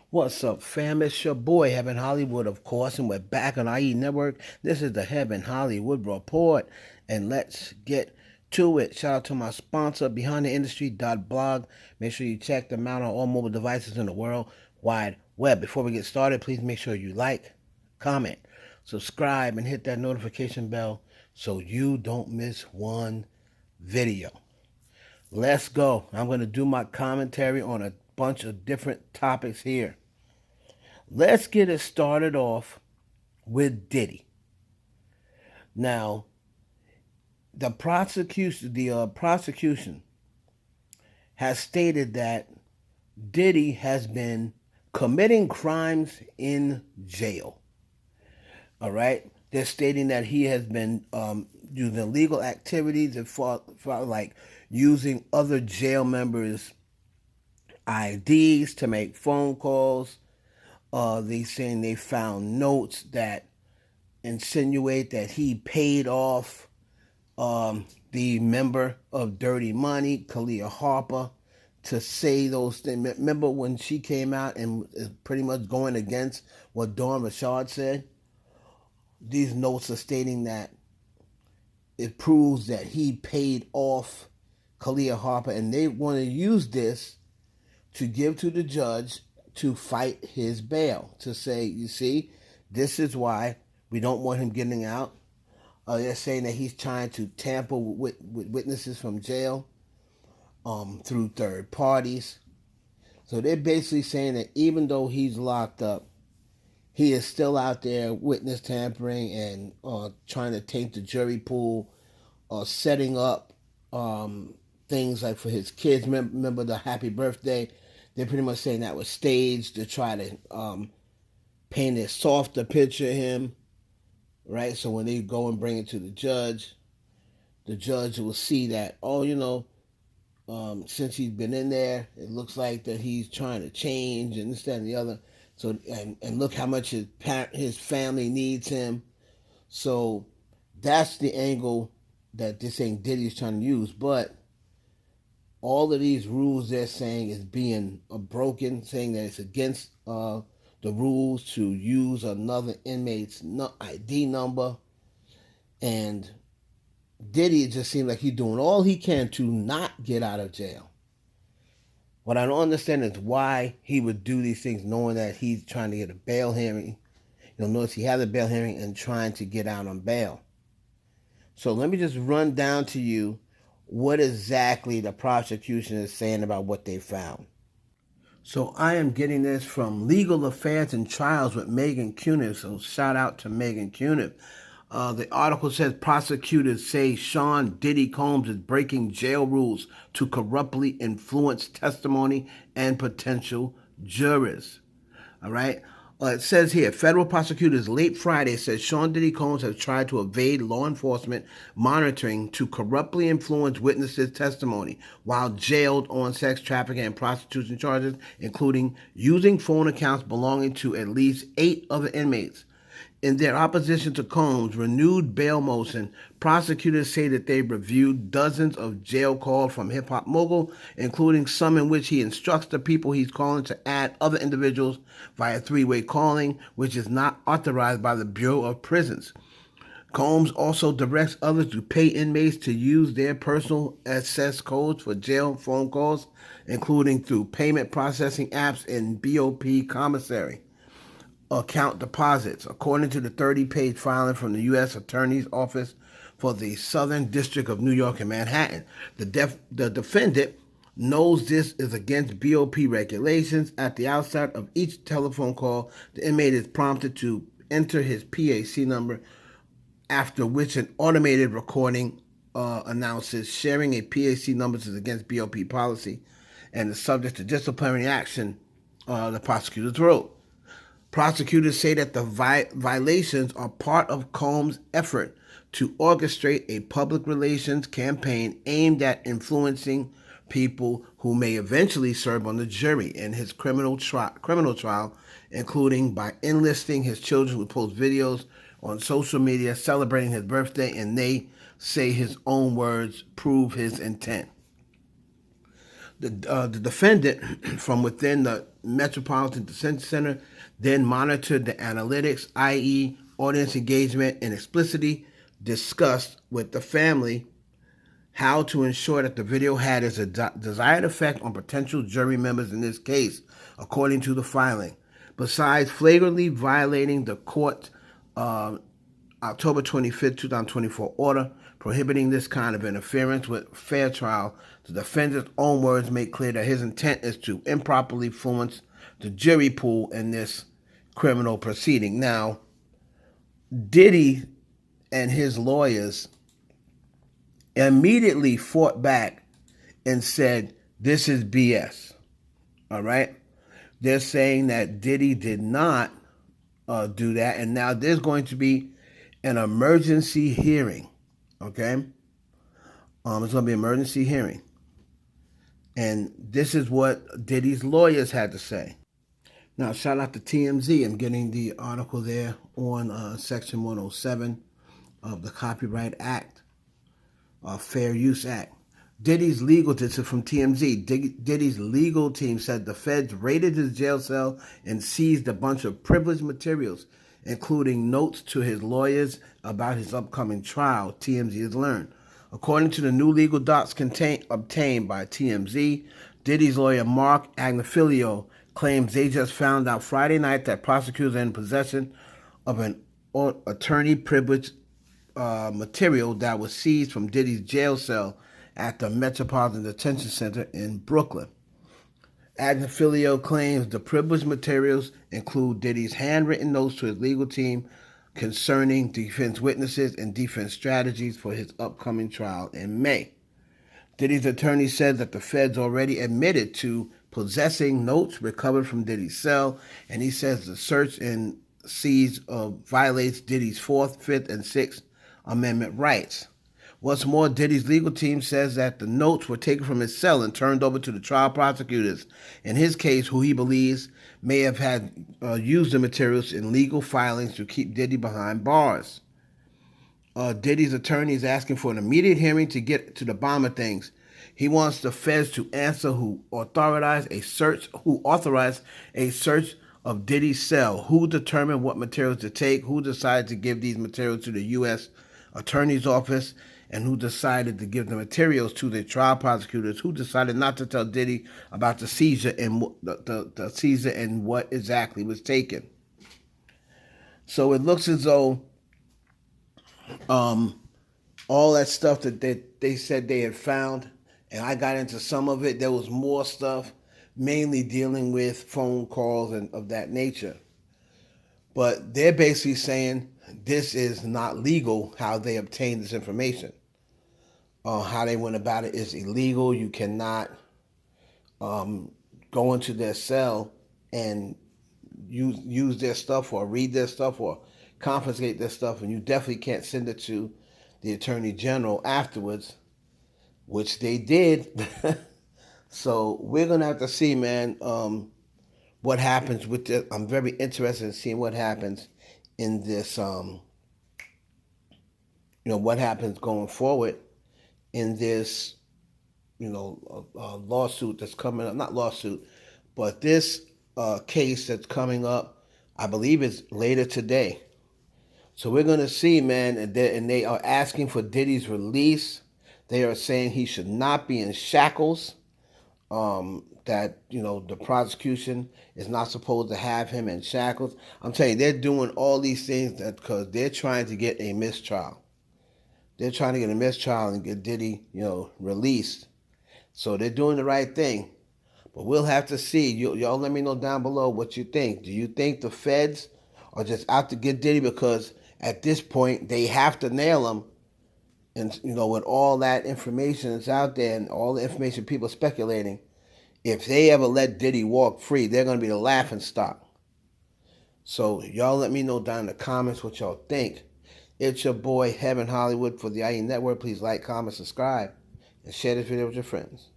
What's up, fam? It's your boy, Heaven Hollywood, of course, and we're back on IE Network. This is the Heaven Hollywood Report, and let's get to it. Shout out to my sponsor, BehindTheIndustry.blog. Make sure you check them out on all mobile devices in the World Wide Web. Before we get started, please make sure you like, comment, subscribe, and hit that notification bell so you don't miss one video. Let's go. I'm going to do my commentary on a bunch of different topics here. Let's get it started off with Diddy. Now, the prosecution has stated that Diddy has been committing crimes in jail. All right, they're stating that he has been using illegal activities and for like using other jail members' IDs to make phone calls. They saying they found notes that insinuate that he paid off the member of Dirty Money, Kalia Harper, to say those things. Remember when she came out and is pretty much going against what Dawn Rashad said? These notes are stating that it proves that he paid off Kalia Harper, and they want to use this to give to the judge to fight his bail, to say, you see, this is why we don't want him getting out. They're saying that he's trying to tamper with witnesses from jail through third parties. So they're basically saying that even though he's locked up, he is still out there witness tampering and trying to taint the jury pool, setting up things like for his kids. Remember the happy birthday? They're pretty much saying that was staged to try to paint a softer picture of him, right? So when they go and bring it to the judge will see that, since he's been in there, it looks like that he's trying to change and this, that, and the other. So and look how much his family needs him. So that's the angle that they're saying Diddy's trying to use. But all of these rules they're saying is being broken, saying that it's against the rules to use another inmate's ID number. And Diddy just seems like he's doing all he can to not get out of jail. What I don't understand is why he would do these things knowing that he's trying to get a bail hearing. Notice he has a bail hearing and trying to get out on bail. So let me just run down to you what exactly the prosecution is saying about what they found. So I am getting this from Legal Affairs and Trials with Megan Cuniff. So shout out to Megan Cuniff. The article says prosecutors say Sean Diddy Combs is breaking jail rules to corruptly influence testimony and potential jurors. All right. It says here, federal prosecutors late Friday said Sean Diddy Combs has tried to evade law enforcement monitoring to corruptly influence witnesses' testimony while jailed on sex trafficking and prostitution charges, including using phone accounts belonging to at least 8 other inmates. In their opposition to Combs' renewed bail motion, prosecutors say that they reviewed dozens of jail calls from hip-hop mogul, including some in which he instructs the people he's calling to add other individuals via three-way calling, which is not authorized by the Bureau of Prisons. Combs also directs others to pay inmates to use their personal access codes for jail phone calls, including through payment processing apps and BOP commissary account deposits, according to the 30-page filing from the U.S. Attorney's Office for the Southern District of New York and Manhattan. The defendant knows this is against BOP regulations. At the outset of each telephone call, the inmate is prompted to enter his PAC number, after which an automated recording announces sharing a PAC number is against BOP policy and is subject to disciplinary action, the prosecutors wrote. Prosecutors say that the violations are part of Combs' effort to orchestrate a public relations campaign aimed at influencing people who may eventually serve on the jury in his criminal trial, including by enlisting his children who post videos on social media celebrating his birthday, and they say his own words prove his intent. The defendant from within the Metropolitan Detention Center then monitored the analytics, i.e., audience engagement, and explicitly discussed with the family how to ensure that the video had its desired effect on potential jury members in this case, according to the filing. Besides flagrantly violating the court October 25th, 2024 order prohibiting this kind of interference with fair trial, the defendant's own words make clear that his intent is to improperly influence the jury pool in this criminal proceeding. Now, Diddy and his lawyers immediately fought back and said, this is BS. All right? They're saying that Diddy did not do that, and now there's going to be an emergency hearing. Okay? It's going to be an emergency hearing. And this is what Diddy's lawyers had to say. Now, shout out to TMZ. I'm getting the article there on Section 107 of the Copyright Act, Fair Use Act. Diddy's legal, this is from TMZ, Diddy's legal team said the feds raided his jail cell and seized a bunch of privileged materials, including notes to his lawyers about his upcoming trial, TMZ has learned. According to the new legal docs obtained by TMZ, Diddy's lawyer Mark Agnifilio claims they just found out Friday night that prosecutors are in possession of an attorney privilege material that was seized from Diddy's jail cell at the Metropolitan Detention Center in Brooklyn. Agnifilio claims the privileged materials include Diddy's handwritten notes to his legal team concerning defense witnesses and defense strategies for his upcoming trial in May. Diddy's attorney said that the feds already admitted to possessing notes recovered from Diddy's cell, and he says the search and seize violates Diddy's 4th, 5th, and 6th Amendment rights. What's more, Diddy's legal team says that the notes were taken from his cell and turned over to the trial prosecutors, in his case, who he believes may have had used the materials in legal filings to keep Diddy behind bars. Diddy's attorney is asking for an immediate hearing to get to the bottom of things. He wants the feds to answer who authorized a search of Diddy's cell, who determined what materials to take, who decided to give these materials to the U.S. Attorney's Office, and who decided to give the materials to the trial prosecutors, who decided not to tell Diddy about the seizure and the seizure and what exactly was taken. So it looks as though all that stuff that they said they had found, and I got into some of it, there was more stuff, mainly dealing with phone calls and of that nature. But they're basically saying this is not legal, how they obtained this information. How they went about it is illegal. You cannot go into their cell and use their stuff or read their stuff or confiscate their stuff, and you definitely can't send it to the Attorney General afterwards, which they did. So we're going to have to see, man, what happens with this. I'm very interested in seeing what happens in this, what happens going forward in this, lawsuit that's coming up. Not lawsuit, but this case that's coming up, I believe it's later today. So we're going to see, man, and they are asking for Diddy's release. They are saying he should not be in shackles, that, the prosecution is not supposed to have him in shackles. I'm telling you, they're doing all these things because they're trying to get a mistrial. They're trying to get a mistrial and get Diddy, released. So they're doing the right thing. But we'll have to see. Y'all let me know down below what you think. Do you think the feds are just out to get Diddy because at this point they have to nail him? And, with all that information that's out there and all the information people are speculating, if they ever let Diddy walk free, they're going to be the laughing stock. So y'all let me know down in the comments what y'all think. It's your boy, Heaven Hollywood for the IE Network. Please like, comment, subscribe, and share this video with your friends.